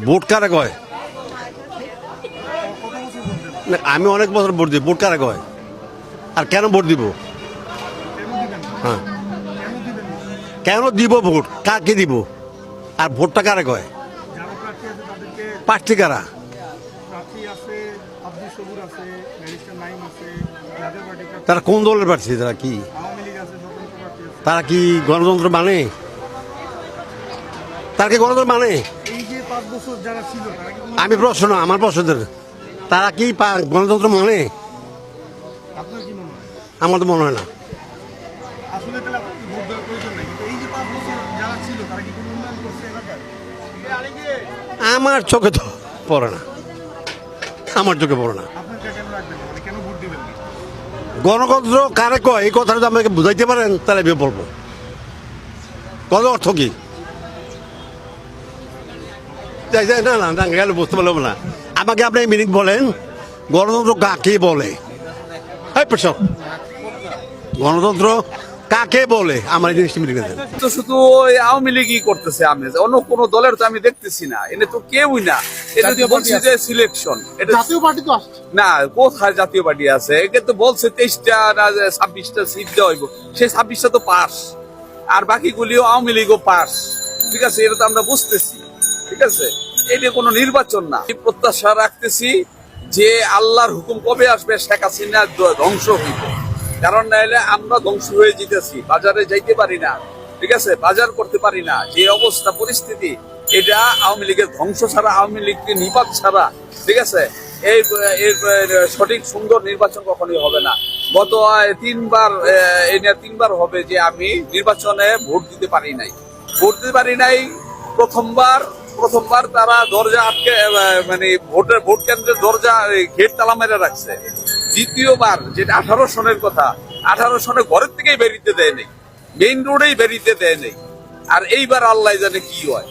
Vote কারে কয়? না, আমি অনেক বছর ভোট দিই। ভোট কারে কয়? আর কেন ভোট দিব? হ্যাঁ, কেন দিব ভোট? কাকে দিব? আর ভোটটা কারে কয়? প্রার্থী কারা? তারা কোন দলের প্রার্থী? তারা কি তারা কি গণতন্ত্র মানে? তারা কি গণতন্ত্র মানে? আমি প্রশ্ন, আমার প্রশ্নদের, তারা কি গণতন্ত্র মানে? আমার তো মনে হয় না। আমার চোখে তো পড়ে না, আমার চোখে পড়ে না। গণতন্ত্র কারে কয় এই কথাটা আমাকে বুঝাইতে পারেন, তাহলে আমি বলবো কত অর্থ কি। না না না, গেলে বুঝতে পারলাম না। আমাকে আপনি মিনিং বলেন, গণতন্ত্র কাকে বলে? গণতন্ত্র কাকে বলে? আমার এই জিনিসটা মিলিয়ে দেন। তো শুধু ওই আওয়ামী লীগই করতেছে, আমি অন্য কোন দলের তো আমি দেখতেছি না। এনে তো কেউই না। এটা তো বলছি যে সিলেকশন, এটা জাতীয় পার্টি তো আসছে না, কোথায় জাতীয় পার্টি আছে? এটা তো বলছে 23টা না 26টা সিট দেওয়া হইব, সেই 26টা তো পাস, আর বাকিগুলিও আওয়ামী লীগও পাস। ঠিক আছে, এটা তো আমরা বুঝতেছি। ঠিক আছে, এটা কোনো নির্বাচন না। এই প্রত্যাশা রাখতেছি যে আল্লাহর হুকুম কবে আসবে, শেখ হাসিনা ধ্বংস হইব। কারণ নাহলে আমরা ধ্বংস হয়ে যেতেছি, বাজারে যাইতে পারি না। ঠিক আছে, বাজার করতে পারি না, যে অবস্থা পরিস্থিতি, এটা আওয়ামী লীগের ধ্বংস ছাড়া, আওয়ামী লীগকে নিপাত ছাড়া, ঠিক আছে, এই সঠিক সুন্দর নির্বাচন কখনোই হবে না। গত তিনবার হবে যে আমি নির্বাচনে ভোট দিতে পারি নাই। প্রথমবার তারা দরজা আটকে, মানে ভোট কেন্দ্রের দরজা গেট তালা মেরে রাখছে। দ্বিতীয়বার, যেটা 18 সনের কথা, 18 সনে ঘরের থেকেই বেরিতে দেয় নেই, মেইন রোডেই বেরিতে দেয় নেই। আর এইবার আল্লাহ জানে কি হয়।